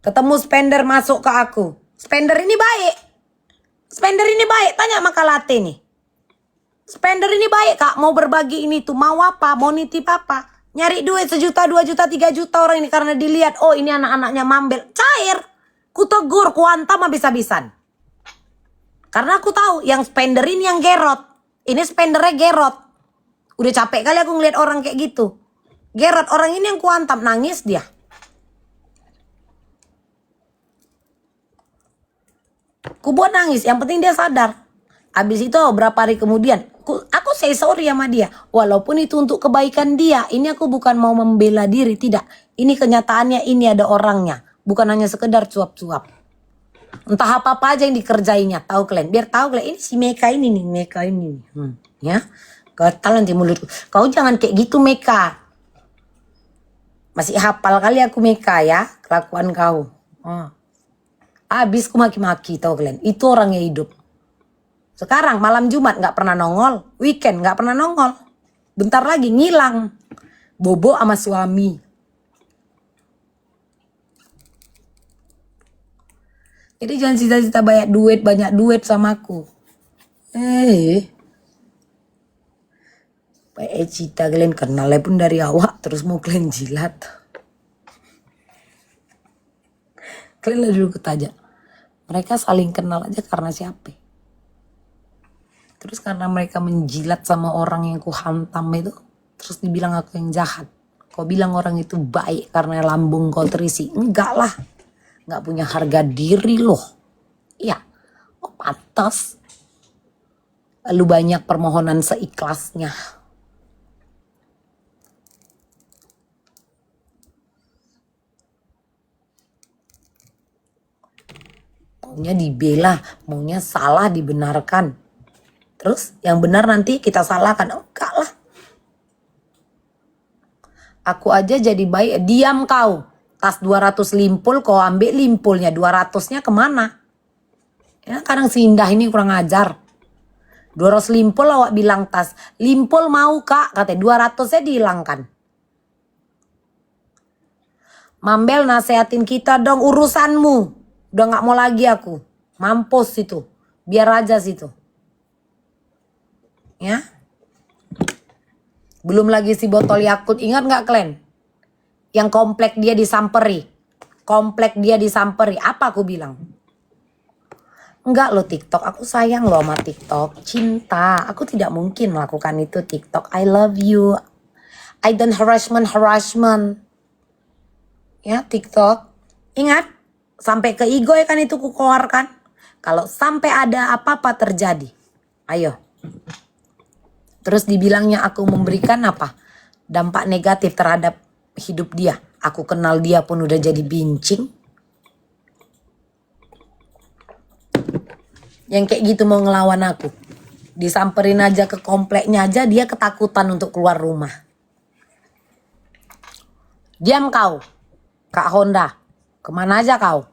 Ketemu spender masuk ke aku. Spender ini baik. Spender ini baik. Tanya Makalate nih. Spender ini baik kak. Mau berbagi ini tuh. Mau apa? Mau nitip apa? Nyari duit 1 juta, 2 juta, 3 juta orang ini. Karena dilihat. Oh ini anak-anaknya mambel. Cair. Ku tegur. Ku hantam habis-habisan. Karena aku tahu. Yang spender ini yang gerot. Ini spendernya gerot. Udah capek kali aku ngeliat orang kayak gitu. Gerot. Orang ini yang ku hantam. Nangis dia. Ku buat nangis, yang penting dia sadar. Abis itu berapa hari kemudian, aku say sorry sama dia. Walaupun itu untuk kebaikan dia. Ini aku bukan mau membela diri, tidak. Ini kenyataannya, ini ada orangnya. Bukan hanya sekedar cuap-cuap. Entah apa-apa aja yang dikerjainya. Tahu kalian, biar tahu kalian. Ini si Meka ini nih, Meka ini. Ya, gatal nanti mulutku. Kau jangan kayak gitu Meka. Masih hafal kali aku Meka ya, kelakuan kau. Abis ku maki-maki tau kalian. Itu orangnya hidup. Sekarang malam Jumat gak pernah nongol. Weekend gak pernah nongol. Bentar lagi ngilang. Bobo sama suami. Jadi jangan cita-cita banyak duit sama aku. Baik cita kalian kenalnya pun dari awak. Terus mau kalian jilat. Kalian lah dulu ketajak. Mereka saling kenal aja karena siapa. Terus karena mereka menjilat sama orang yang ku hantam itu. Terus dibilang aku yang jahat. Kau bilang orang itu baik karena lambung kau terisi. Enggak lah. Enggak punya harga diri loh. Iya. Oh pantas. Lalu banyak permohonan seikhlasnya. Maunya dibela, maunya salah dibenarkan. Terus yang benar nanti kita salahkan. Oh, enggak lah. Aku aja jadi baik. Diam kau. Tas 200 limpul kau ambil limpulnya. 200-nya kemana? Ya, kadang si Indah ini kurang ajar. 200 limpul awak bilang tas. Limpul mau kak. Katanya 200-nya dihilangkan. Mambel nasehatin kita dong urusanmu. Udah gak mau lagi aku. Mampus itu. Biar aja situ. Ya. Belum lagi si botol Yakult. Ingat gak kalian? Yang komplek dia disamperi. Komplek dia disamperi. Apa aku bilang? Enggak loh TikTok. Aku sayang loh sama TikTok. Cinta. Aku tidak mungkin melakukan itu TikTok. I love you. I don't harassment. Ya TikTok. Ingat. Sampai ke ego ya kan itu ku keluarkan. Kalau sampai ada apa-apa terjadi. Ayo. Terus dibilangnya aku memberikan apa? Dampak negatif terhadap hidup dia. Aku kenal dia pun udah jadi bincing. Yang kayak gitu mau ngelawan aku. Disamperin aja ke kompleknya aja dia ketakutan untuk keluar rumah. Diam kau. Kak Honda. Kemana aja kau?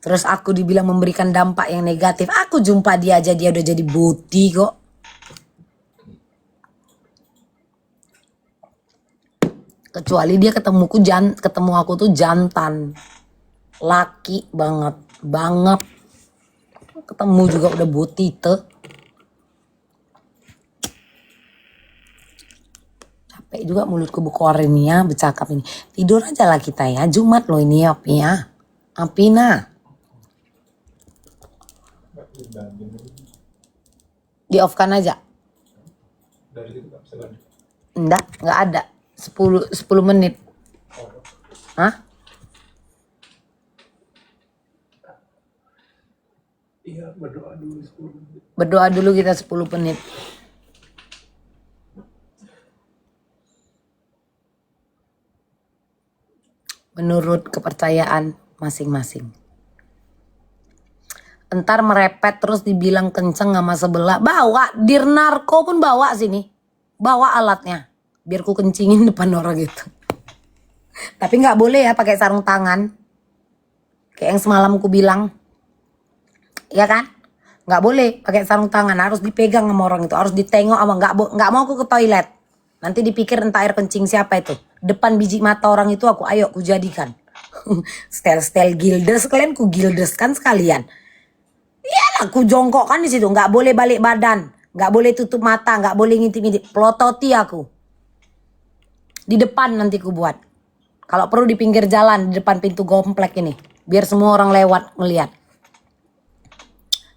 Terus aku dibilang memberikan dampak yang negatif. Aku jumpa dia aja dia udah jadi boti kok. Kecuali dia ketemu aku tuh jantan. Laki banget. Ketemu juga udah boti tuh. Capek juga mulutku berkoar ini ya bercakap ini. Tidur aja lah kita ya. Jumat loh ini ya. Apina. Di off kan aja. Enggak ada. 10 menit. Hah? Iya, berdoa dulu 10 menit. Berdoa dulu kita 10 menit. Menurut kepercayaan masing-masing. Entar merepet terus dibilang kenceng sama sebelah. Bawa, Dirnarko pun bawa sini. Bawa alatnya. Biar ku kencingin depan orang gitu. Tapi gak boleh ya pakai sarung tangan. Kayak yang semalam ku bilang. Ya kan? Gak boleh pakai sarung tangan. Harus dipegang sama orang itu. Harus ditengok sama. Gak mau aku ke toilet. Nanti dipikir entah air kencing siapa itu. Depan biji mata orang itu aku. Ayo ku jadikan. Style-style gildes, kalian ku gildes kan sekalian. Iyalah, ku jongkok kan di situ, nggak boleh balik badan, nggak boleh tutup mata, nggak boleh ngintip-ngintip. Pelototi aku. Di depan nanti ku buat. Kalau perlu di pinggir jalan, di depan pintu komplek ini, biar semua orang lewat ngeliat.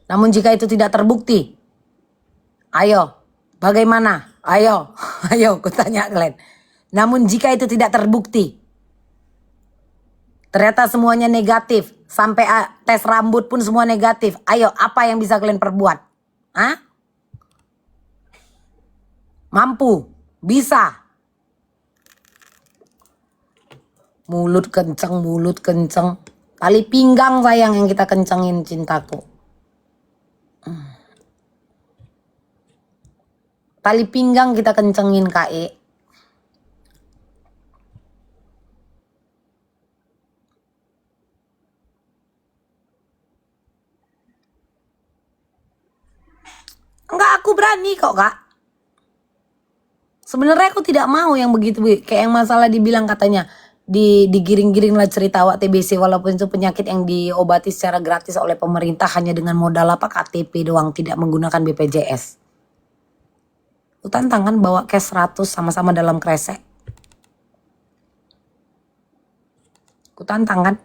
Namun jika itu tidak terbukti, ayo, bagaimana? Ayo, ayo, ku tanya kalian. Namun jika itu tidak terbukti, ternyata semuanya negatif, sampai tes rambut pun semua negatif. Ayo, apa yang bisa kalian perbuat? Hah? Mampu, bisa. Mulut kenceng. Tali pinggang sayang yang kita kencengin cintaku. Tali pinggang kita kencengin KE. Enggak, aku berani kok kak. Sebenarnya aku tidak mau yang begitu, kayak yang masalah dibilang katanya digiring-giring lah cerita awak TBC, walaupun itu penyakit yang diobati secara gratis oleh pemerintah hanya dengan modal apa KTP doang, tidak menggunakan BPJS. Aku tantangan bawa cash 100 sama-sama dalam kresek. Aku tantangan.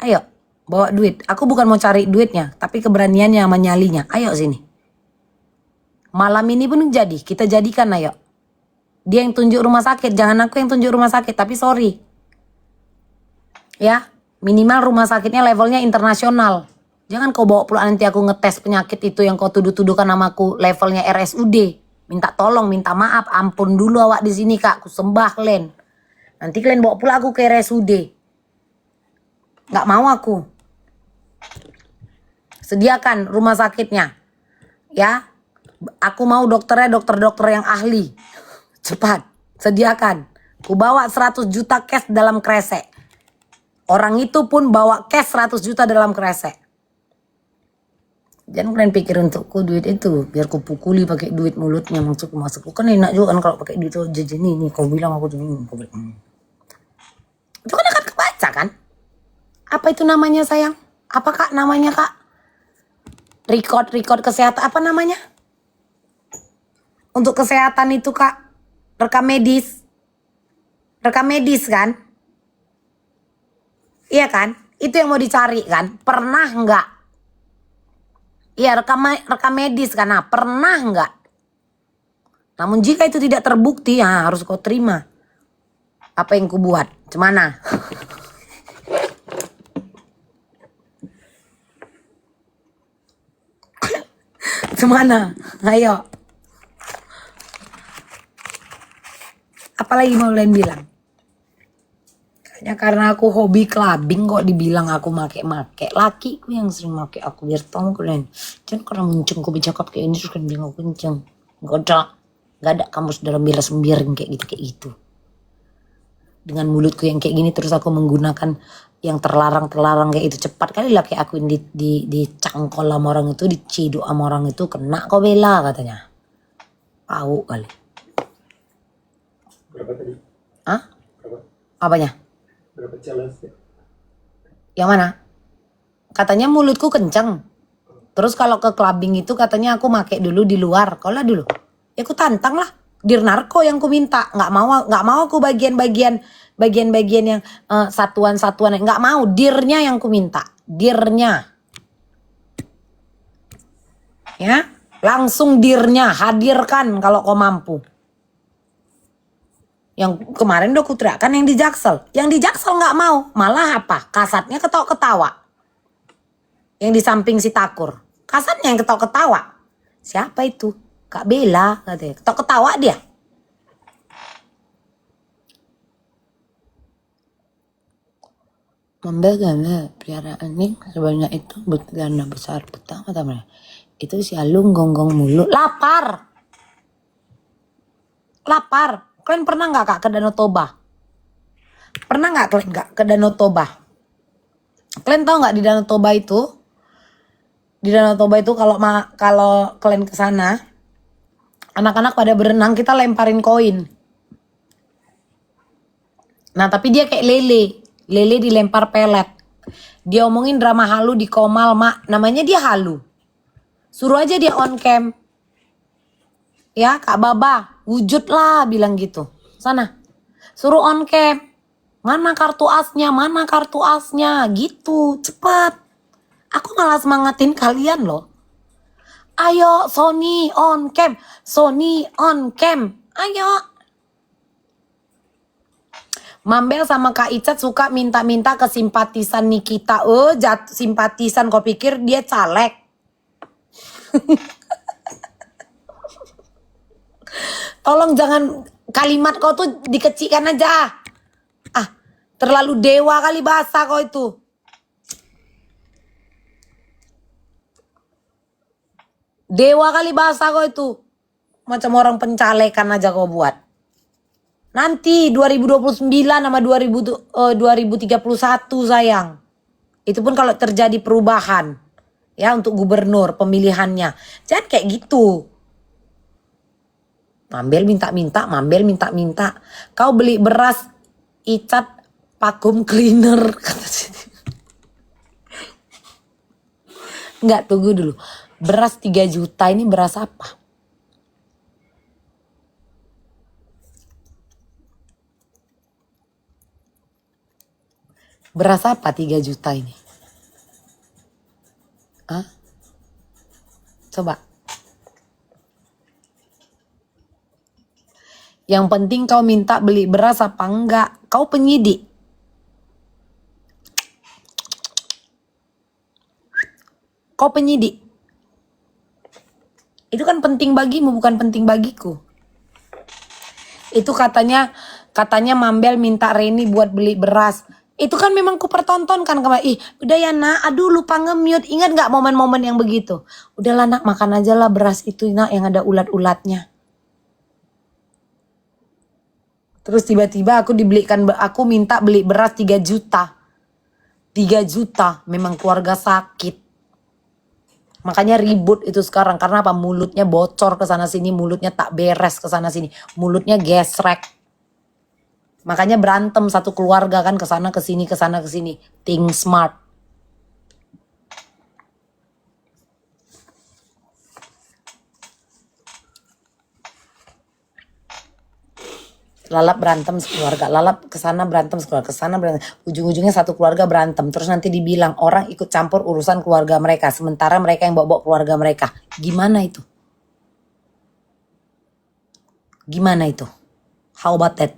Ayo, bawa duit. Aku bukan mau cari duitnya, tapi keberaniannya sama nyalinya. Ayo sini. Malam ini pun jadi, kita jadikan ayo. Dia yang tunjuk rumah sakit, jangan aku yang tunjuk rumah sakit, tapi sorry. Ya, minimal rumah sakitnya levelnya internasional. Jangan kau bawa pula nanti aku ngetes penyakit itu yang kau tuduh-tuduhkan namaku levelnya RSUD. Minta tolong, minta maaf, ampun dulu awak di sini kak, aku sembah kalian. Nanti kalian bawa pula aku ke RSUD. Nggak mau aku. Sediakan rumah sakitnya. Ya, aku mau dokternya dokter-dokter yang ahli. Cepat, sediakan. Ku bawa 100 juta cash dalam kresek. Orang itu pun bawa cash 100 juta dalam kresek. Jangan kalian pikir untukku duit itu biar ku pukuli pakai duit mulutnya, maksudku kan enak juga kan kalau pakai duit itu jajan ini. Kau bilang aku ini, itu kan akan kebaca kan? Apa itu namanya sayang? Apa kak namanya kak? Record kesehatan apa namanya? Untuk kesehatan itu kak, rekam medis kan? Iya kan? Itu yang mau dicari kan? Pernah nggak? Iya rekam medis kan? Nah, pernah nggak? Namun jika itu tidak terbukti, ya harus kau terima. Apa yang ku buat? Cemana? Cemana? Ayo. Apalagi mau kalian bilang? Kayaknya karena aku hobi clubbing kok dibilang aku make. Lakiku yang sering make aku biar tahu kalian. Jangan karena muncung aku bercakap kayak ini terus kalian bilang aku kenceng. Gak ada kamu dalam bela sembiring kayak gitu. Dengan mulutku yang kayak gini terus aku menggunakan yang terlarang kayak itu, cepat kali lah kayak aku dicangkol sama orang itu, diciduk sama orang itu, kena kau bela katanya. Tahu kali. Berapa tadi? Hah? Berapa? Apanya? Berapa challenge ya? Yang mana? Katanya mulutku kenceng. Terus kalau ke clubbing itu katanya aku make dulu di luar. Kau lah dulu. Ya aku tantang lah. Dirnarko yang ku minta. Nggak mau aku bagian-bagian yang satuan-satuan. Nggak mau. Dirnya yang ku minta. Dirnya. Ya. Langsung dirnya. Hadirkan kalau kau mampu. Yang kemarin udah kuteriakan yang di Jaksel. Yang di Jaksel nggak mau. Malah apa? Kasatnya ketawa-ketawa. Yang di samping si Takur. Kasatnya yang ketawa-ketawa. Siapa itu? Kak Bella katanya. Ketawa-ketawa dia. Membagaimana peliharaan ini sebanyak itu karena besar pertama teman. Itu si Alung gonggong mulu. Lapar. Kalian pernah nggak kak ke Danau Toba? Pernah nggak kalian ke Danau Toba? Kalian tahu nggak di Danau Toba itu? Di Danau Toba itu kalau kalian ke sana, anak-anak pada berenang, kita lemparin koin. Nah tapi dia kayak lele. Lele dilempar pelet. Dia omongin drama halu di Komal, Mak. Namanya dia halu. Suruh aja dia on cam. Ya, Kak Baba, wujud lah bilang gitu. Sana. Suruh on cam. Mana kartu asnya? Mana kartu asnya? Gitu, cepat. Aku malah semangatin kalian loh. Ayo Sony on cam. Sony on cam. Ayo. Mambel sama Kak Icat suka minta-minta ke simpatisan Nikita. Simpatisan, kau pikir dia caleg? Tolong jangan, kalimat kau tuh dikecilkan aja. Terlalu dewa kali bahasa kau itu. Dewa kali bahasa kau itu. Macam orang pencalekan aja kau buat. Nanti 2029 sama 2031 sayang. Itu pun kalau terjadi perubahan. Ya, untuk gubernur pemilihannya. Jangan kayak gitu. Mambel minta-minta. Kau beli beras Icat vacuum cleaner. Kata sini. Enggak, tunggu dulu. Beras 3 juta ini beras apa? Beras apa 3 juta ini? Hah? Coba. Yang penting kau minta beli beras apa enggak? Kau penyidik. Kau penyidik. Itu kan penting bagimu, bukan penting bagiku. Itu katanya Mambel minta Reni buat beli beras. Itu kan memang ku pertontonkan kemarin. Udah ya nak, aduh lupa nge-mute. Ingat gak momen-momen yang begitu? Udahlah nak, makan aja lah beras itu nak yang ada ulat-ulatnya. Terus tiba-tiba aku minta beli beras 3 juta. 3 juta, memang keluarga sakit. Makanya ribut itu sekarang. Karena apa? Mulutnya bocor ke sana sini, mulutnya tak beres ke sana sini. Mulutnya gesrek. Makanya berantem satu keluarga kan, ke sana ke sini. Think smart. Lalap berantem sekeluarga, lalap kesana berantem sekeluarga, kesana berantem. Ujung-ujungnya satu keluarga berantem. Terus nanti dibilang orang ikut campur urusan keluarga mereka. Sementara mereka yang bawa-bawa keluarga mereka. Gimana itu? Gimana itu? How about that?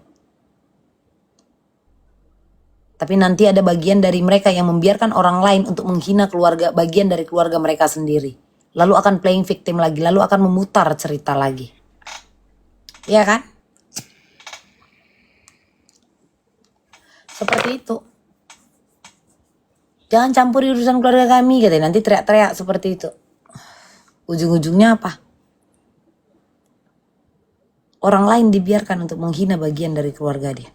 Tapi nanti ada bagian dari mereka yang membiarkan orang lain untuk menghina bagian dari keluarga mereka sendiri. Lalu akan playing victim lagi, lalu akan memutar cerita lagi. Iya kan? Seperti itu. Jangan campuri urusan keluarga kami, katanya. Nanti teriak-teriak seperti itu. Ujung-ujungnya apa? Orang lain dibiarkan untuk menghina bagian dari keluarga dia.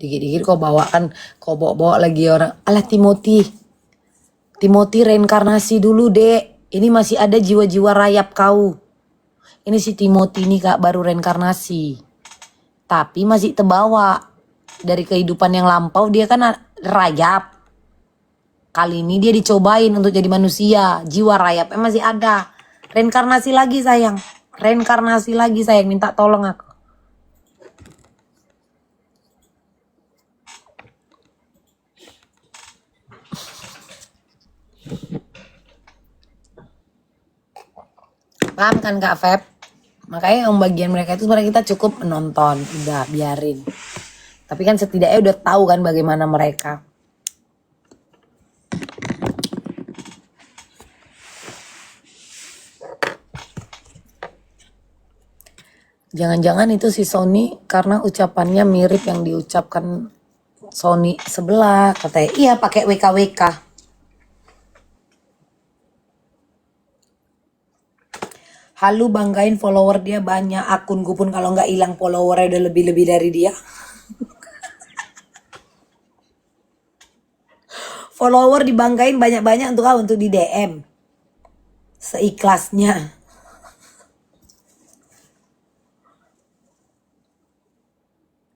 Dikit-dikit kau bawa lagi orang. Alah Timothy reinkarnasi dulu dek. Ini masih ada jiwa-jiwa rayap kau. Ini si Timothy ini kak baru reinkarnasi. Tapi masih terbawa. Dari kehidupan yang lampau dia kan rayap. Kali ini dia dicobain untuk jadi manusia. Jiwa rayapnya masih ada. Reinkarnasi lagi sayang. Minta tolong aku. Paham kan Kak Feb? Makanya yang bagian mereka itu sebenarnya kita cukup menonton. Udah biarin. Tapi kan setidaknya udah tahu kan bagaimana mereka. Jangan-jangan itu si Sony karena ucapannya mirip yang diucapkan Sony sebelah. Katanya iya pakai WKWK. Halu banggain follower dia banyak. Akunku pun kalau nggak hilang followernya udah lebih-lebih dari dia. Follower dibanggain banyak-banyak untuk apa? Untuk di DM. Seikhlasnya.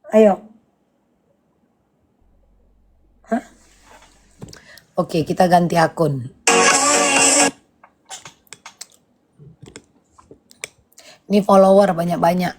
Ayo. Hah? Oke, kita ganti akun. Ini follower banyak-banyak.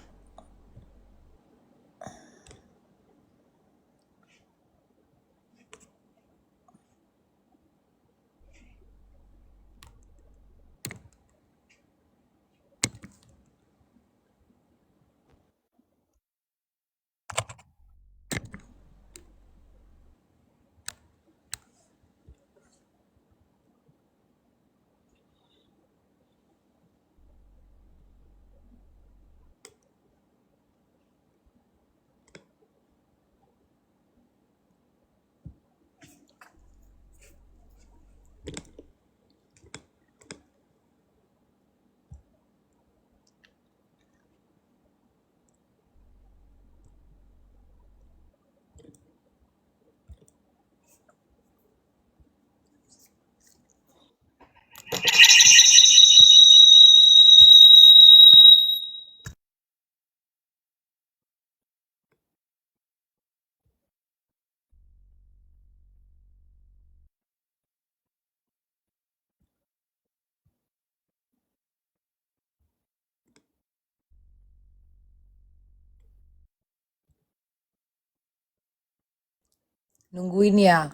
Nungguin ya.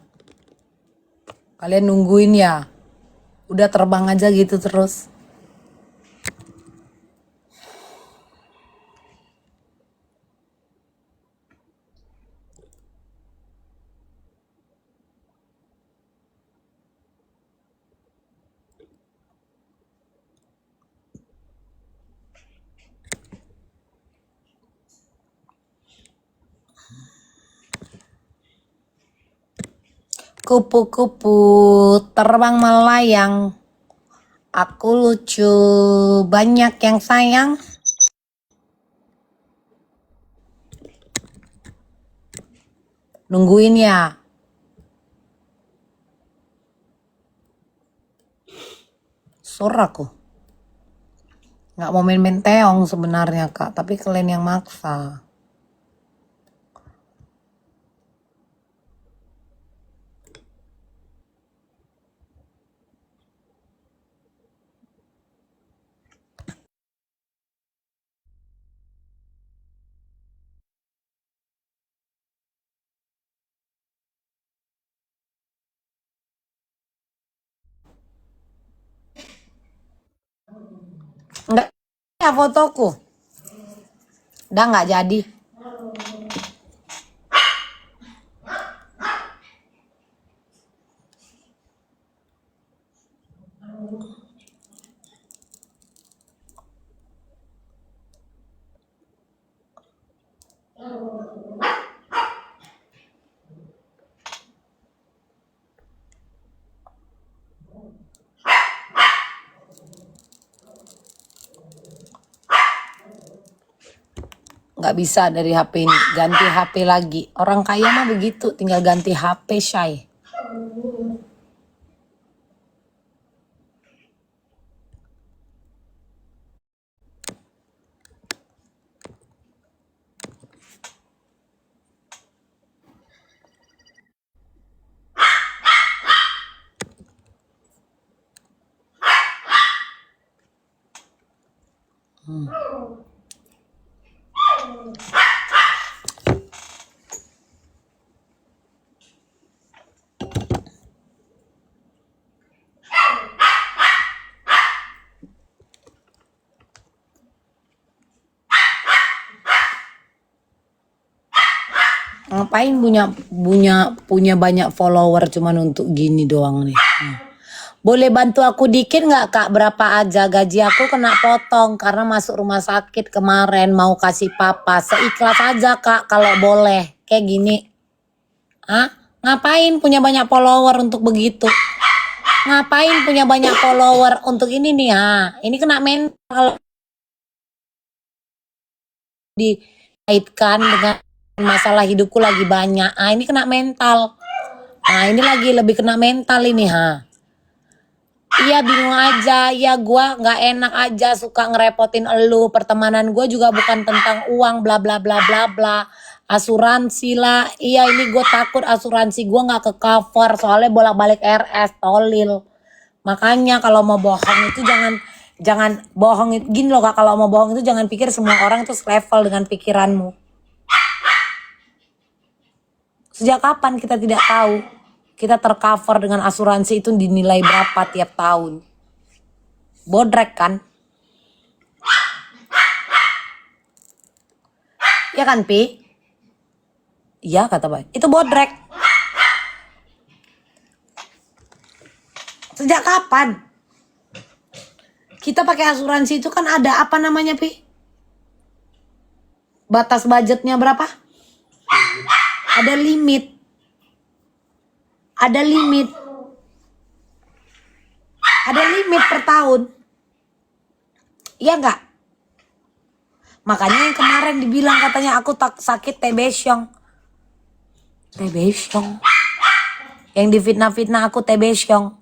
Kalian nungguin ya. Udah terbang aja gitu terus. Kupu-kupu terbang melayang. Aku lucu, banyak yang sayang. Nungguin ya. Aku. Nggak mau main-main teong sebenarnya kak, tapi kalian yang maksa. Enggak ya fotoku. Udah nggak jadi. Nggak bisa dari HP ini, ganti HP lagi. Orang kaya mah begitu, tinggal ganti HP, Shay. Ngapain punya banyak follower cuman untuk gini doang nih. Boleh bantu aku dikit nggak kak? Berapa aja gaji aku kena potong karena masuk rumah sakit kemarin mau kasih papa. Seikhlas aja kak kalau boleh. Kayak gini. Hah? Ngapain punya banyak follower untuk begitu? Ngapain punya banyak follower untuk ini nih ha? Ini kena mental. dikaitkan dengan masalah hidupku lagi banyak. Ah, ini kena mental. Ah, ini lagi lebih kena mental ini, ha. Iya bingung aja, ya gua nggak enak aja suka ngerepotin elu. Pertemanan gue juga bukan tentang uang bla bla bla bla bla. Asuransi lah, iya ini gue takut asuransi gue nggak ke cover soalnya bolak-balik RS tolil. Makanya kalau mau bohong itu jangan bohong itu gini loh Kak, kalau mau bohong itu jangan pikir semua orang itu selevel dengan pikiranmu. Sejak kapan kita tidak tahu? Kita tercover dengan asuransi itu dinilai berapa tiap tahun. Bodrek kan? Ya kan Pi? Iya kata Bay. Itu bodrek. Sejak kapan? Kita pakai asuransi itu kan ada apa namanya Pi? Batas budgetnya berapa? Ada limit. Ada limit. Ada limit per tahun. Iya enggak? Makanya yang kemarin dibilang katanya aku tak sakit TB Syong. TB Syong. Yang difitnah-fitnah aku TB Syong.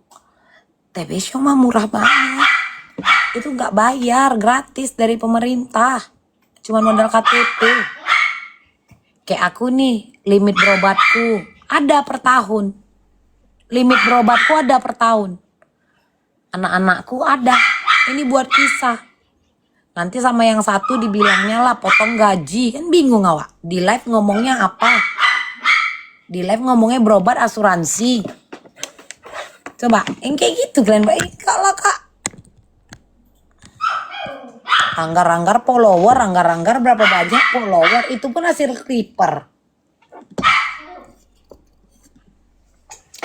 TB Syong mah murah banget. Itu enggak bayar, gratis dari pemerintah. Cuman modal KTP. Kayak aku nih, limit berobatku ada per tahun. Limit berobatku ada per tahun. Anak-anakku ada. Ini buat kisah. Nanti sama yang satu dibilangnya lah potong gaji. Kan bingung awak. Di live ngomongnya apa? Di live ngomongnya berobat asuransi. Coba, yang kayak gitu kalian baik kalau Kak. Anggar-anggar follower, anggar-anggar berapa banyak follower. Itu pun hasil clipper.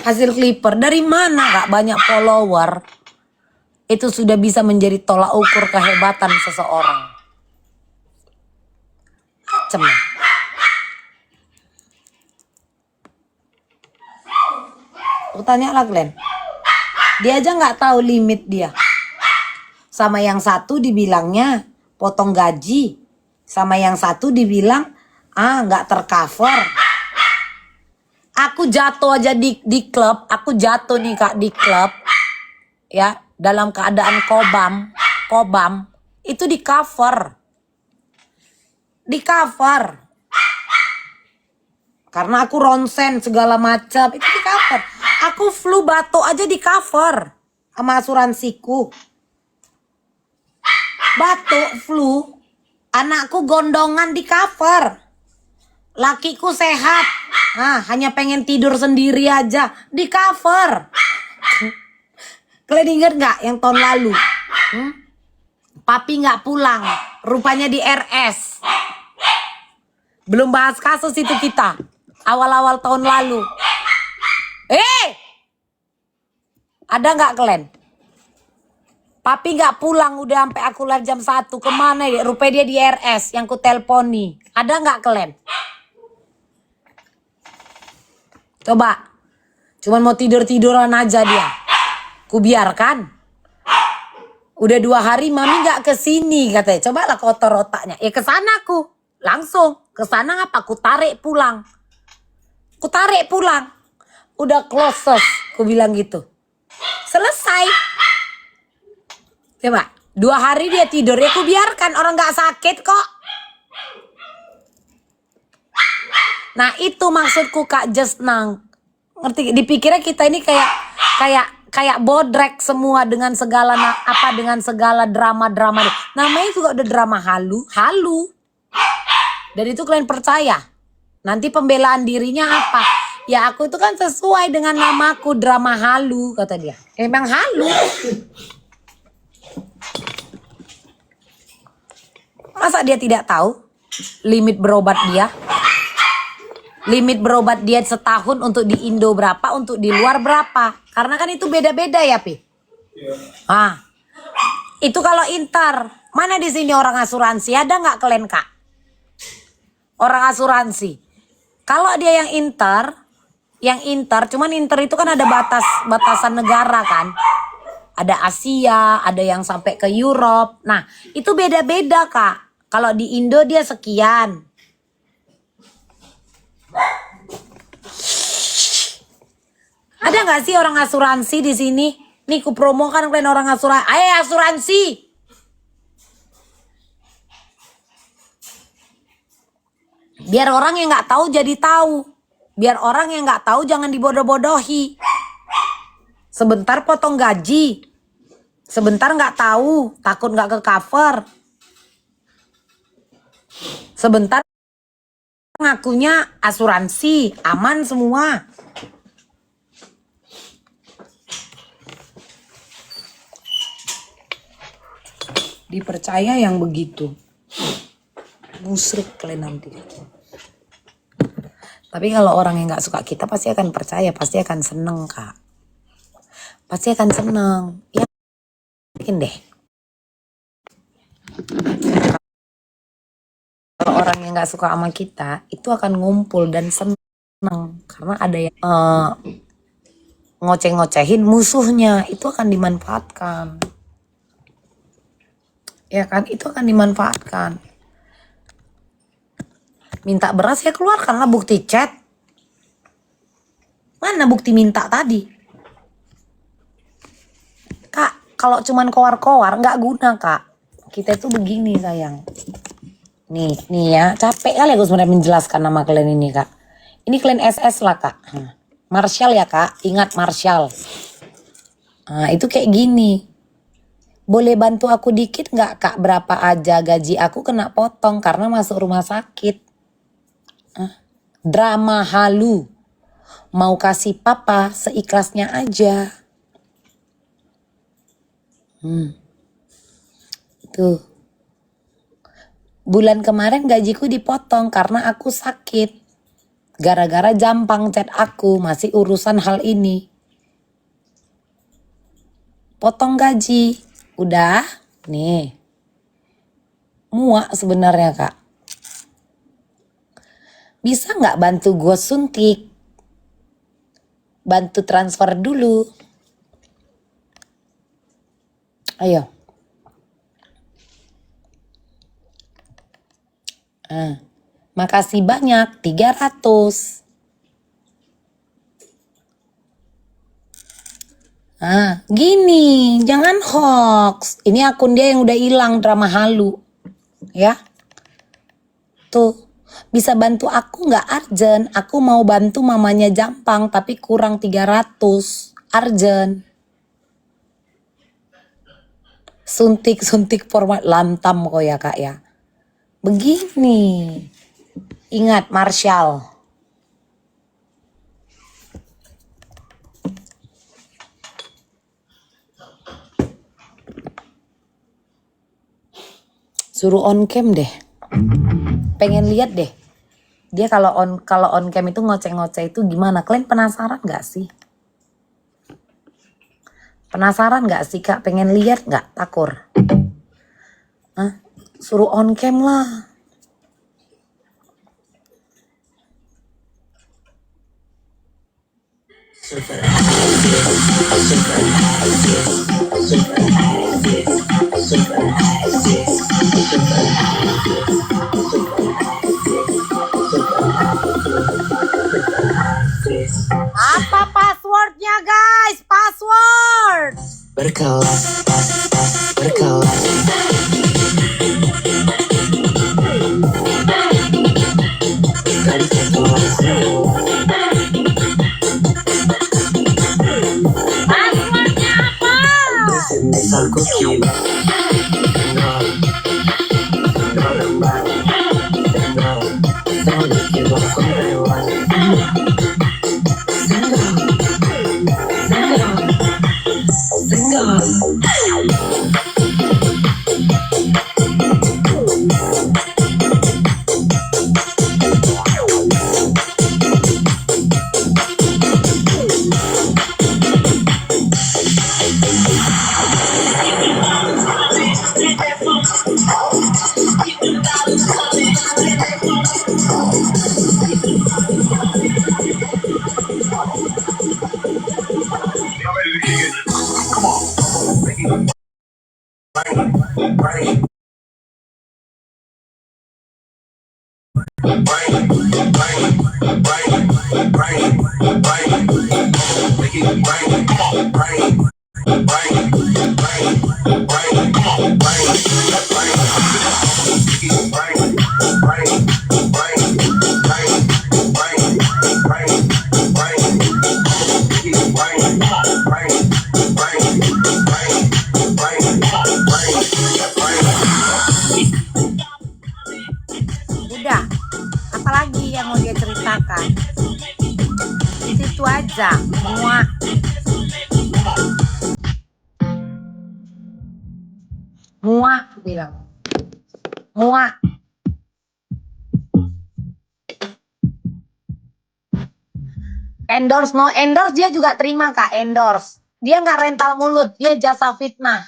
Hasil clipper dari mana Kak banyak follower itu sudah bisa menjadi tolak ukur kehebatan seseorang. Macem ya. Aku tanya lah Glenn. Dia aja nggak tahu limit dia. Sama yang satu dibilangnya potong gaji. Sama yang satu dibilang nggak tercover. Aku jatuh aja di klub, aku jatuh nih Kak di klub, ya dalam keadaan kobam, itu di cover, karena aku ronsen segala macam itu di cover. Aku flu batuk aja di cover sama asuransiku, batuk flu, anakku gondongan di cover. Lakiku sehat, hanya pengen tidur sendiri aja, di cover. Kalian ingat gak yang tahun lalu? Papi gak pulang, rupanya di RS. Belum bahas kasus itu kita, awal-awal tahun lalu. Ada gak kalian? Papi gak pulang udah sampai aku live jam 1, kemana ya? Rupanya dia di RS yang ku telponi. Ada gak kalian? Coba, cuman mau tidur-tiduran aja dia. Kubiarkan. Udah 2 hari mami gak kesini katanya. Coba lah kotor otaknya. Ya kesana aku. Langsung. Kesana ngapa? Ku tarik pulang. Udah closes. Ku bilang gitu. Selesai. Coba. 2 hari dia tidur. Ya ku biarkan. Orang gak sakit kok. Nah itu maksudku Kak Jesnang. Ngerti? Dipikirnya kita ini kayak bodrek semua dengan segala dengan segala drama-drama. Namanya juga udah drama halu. Dan itu kalian percaya. Nanti pembelaan dirinya apa? Ya aku itu kan sesuai dengan namaku, drama halu kata dia. Emang halu. Masa dia tidak tahu limit berobat dia? Limit berobat dia setahun untuk di Indo berapa, untuk di luar berapa. Karena kan itu beda-beda ya, Pi. Itu kalau inter. Mana di sini orang asuransi? Ada nggak kalian, Kak? Orang asuransi. Kalau dia yang inter, cuman inter itu kan ada batasan negara kan. Ada Asia, ada yang sampai ke Europe. Nah, itu beda-beda, Kak. Kalau di Indo dia sekian. Ada nggak sih orang asuransi di sini? Nih ku promokan kalian orang asuransi. Ayo asuransi. Biar orang yang nggak tahu jadi tahu. Biar orang yang nggak tahu jangan dibodoh-bodohi. Sebentar potong gaji. Sebentar nggak tahu, takut nggak ke cover. Sebentar ngakunya asuransi, aman semua. Dipercaya yang begitu. Musrik kalian nanti. Tapi kalau orang yang nggak suka kita pasti akan percaya, pasti akan seneng kak. Pasti akan seneng. Ya, yakin deh. Kalau orang yang nggak suka sama kita, itu akan ngumpul dan seneng karena ada yang ngoceh-ngocehin musuhnya, itu akan dimanfaatkan. Ya kan, itu akan dimanfaatkan. Minta beras ya keluarkanlah bukti chat. Mana bukti minta tadi? Kak, kalau cuman kowar-kowar nggak guna kak. Kita itu begini sayang. Nih ya, capek kali aku sebenarnya menjelaskan nama kalian ini kak. Ini kalian SS lah kak. Marshall ya kak, ingat Marshall. Nah itu kayak gini. Boleh bantu aku dikit nggak kak? Berapa aja gaji aku kena potong karena masuk rumah sakit. Drama halu. Mau kasih papa seikhlasnya aja. Tuh. Bulan kemarin gajiku dipotong karena aku sakit. Gara-gara Jampang chat aku, masih urusan hal ini. Potong gaji. Udah, nih. Muak sebenarnya kak. Bisa nggak bantu gue suntik? Bantu transfer dulu. Ayo. Makasih banyak, 300. Gini, jangan hoax. Ini akun dia yang udah hilang, drama halu. Ya. Tuh, bisa bantu aku nggak Arjen? Aku mau bantu mamanya Jampang, tapi kurang 300. Arjen. Suntik format lantam kok ya kak ya. Begini. Ingat Marshall. Suruh on cam deh. Pengen lihat deh. Dia kalau on cam itu ngoceh-ngoceh itu gimana? Kalian penasaran gak sih? Penasaran gak sih kak? Pengen lihat gak Takur? Suruh on cam lah. Apa passwordnya guys? Password. Berkelas, berkelas. Dari kelas Passwordnya apa? aku kira Udah, apalagi yang mau dia ceritakan? Itu aja, muak. Muak, aku bilang. Muak. Endorse, no endorse dia juga terima kak, endorse. Dia nggak rental mulut, dia jasa fitnah.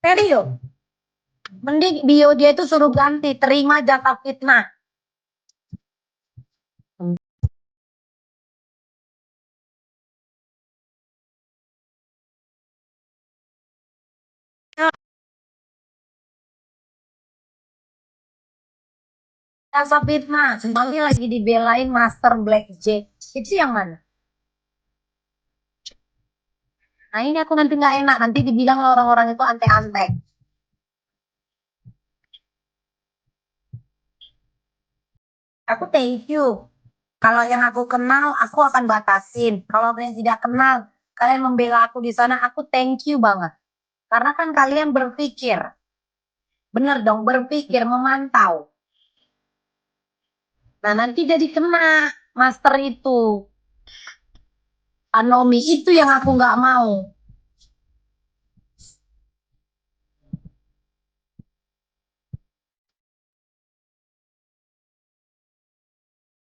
Serius. Mending bio dia itu suruh ganti, terima jasa fitnah. Jasa fitnah, semuanya lagi dibelain Master Blackjack. Itu yang mana? Nah ini aku nanti nggak enak, nanti dibilang orang-orang itu antek-antek. Aku thank you. Kalau yang aku kenal, aku akan batasin. Kalau yang tidak kenal, kalian membela aku di sana, aku thank you banget. Karena kan kalian berpikir. Bener dong, berpikir, memantau. Nah nanti jadi kena master itu. Anomi itu yang aku nggak mau.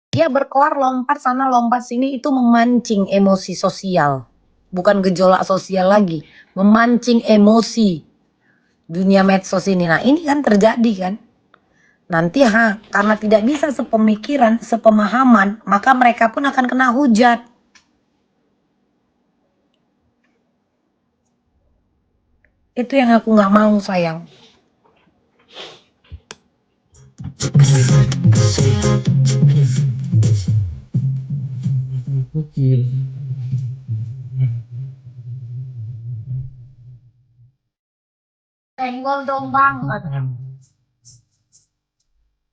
Dia berkeluar lompat sana lompat sini itu memancing emosi sosial. Bukan gejolak sosial lagi. Memancing emosi dunia medsos ini. Nah ini kan terjadi kan. Nanti karena tidak bisa sepemikiran, sepemahaman, maka mereka pun akan kena hujat. Itu yang aku nggak mau sayang. Tenggol dong bang.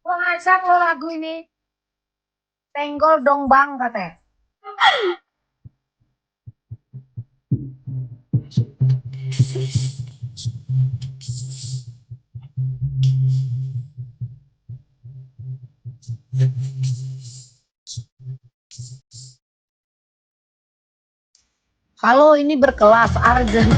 Wah ngajak lo lagu ini. Tenggol dong bang katanya. Halo ini berkelas Arjen.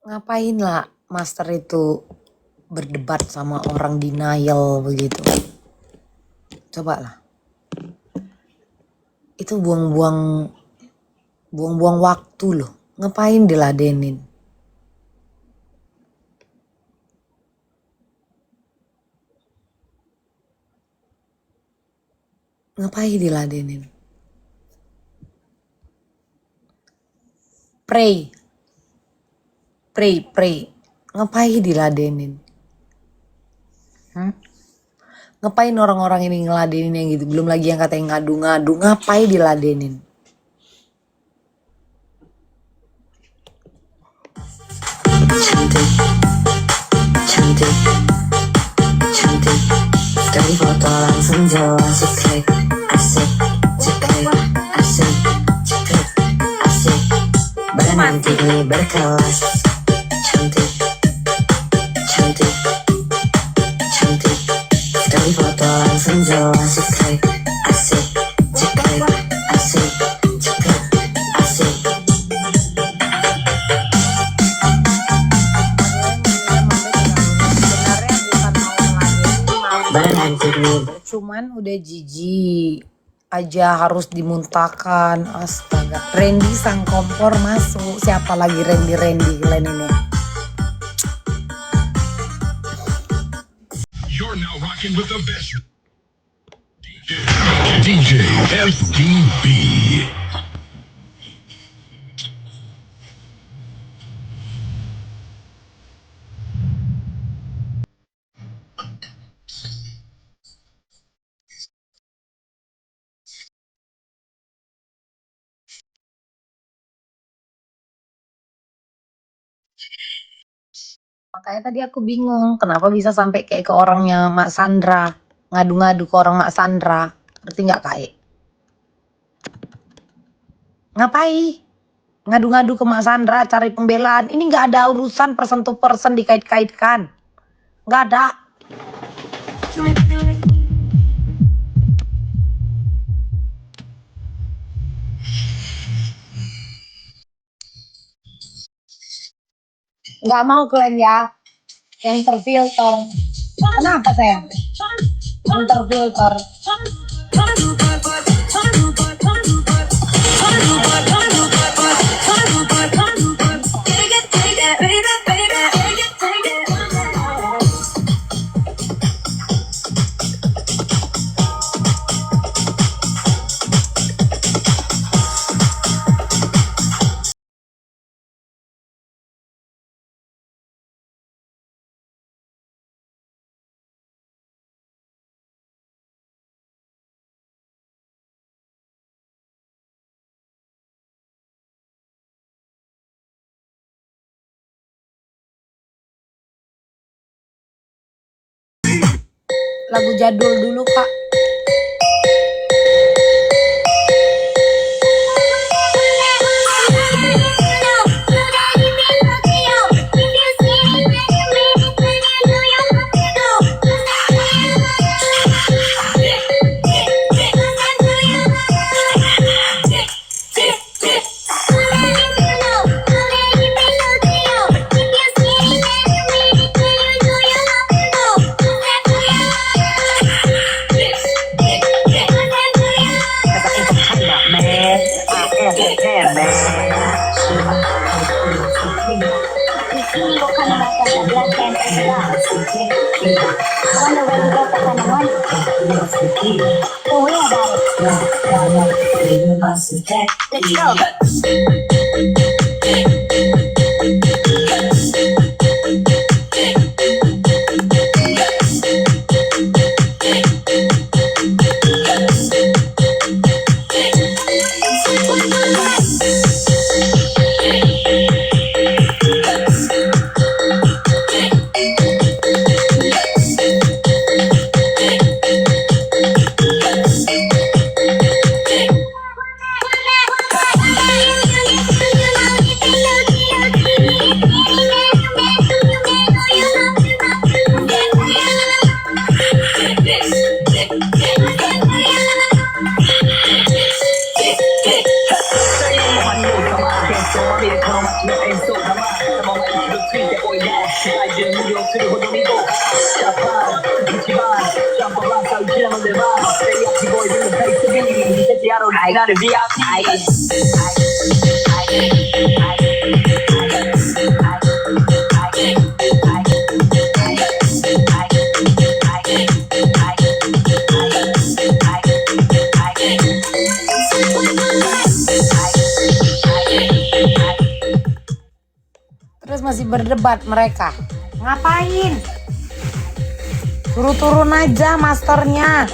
Ngapain lah master itu berdebat sama orang denial begitu. Coba lah. Itu buang-buang waktu loh. Ngapain diladenin? Ngapain diladenin? Pray. Ngapain diladenin? Ngapain orang-orang ini ngeladenin yang gitu? Belum lagi yang katanya ngadu-ngadu. Ngapain diladenin? cantik, cantik, cantik. Dari foto langsung jelas cekrek, asik, cekrek, asik, cekrek, asik. Badan antik nih berkelas, cantik, cantik, cantik. Dari foto langsung jelas cekrek, asik, cekrek, asik, cekrek, asik. Badan antik nih Cuman udah jijik aja harus dimuntahkan. Astaga. Randy sang kompor masuk. Siapa lagi Randy kalian ini? You're now rocking with the best. DJ FDB. Makanya tadi aku bingung kenapa bisa sampai kayak ke orangnya Mak Sandra. Ngadu-ngadu ke orang Mak Sandra. Ngerti nggak Kak? Ngapain? Ngadu-ngadu ke Mak Sandra cari pembelaan. Ini nggak ada urusan person to person dikait-kaitkan. Nggak ada. Nggak mau kalian ya. Yang terfilter. Kenapa sayang? Yang terfilter. Lagu jadul dulu Kak. Let's go. Terus masih berdebat mereka. Ngapain? Suruh turun aja masternya.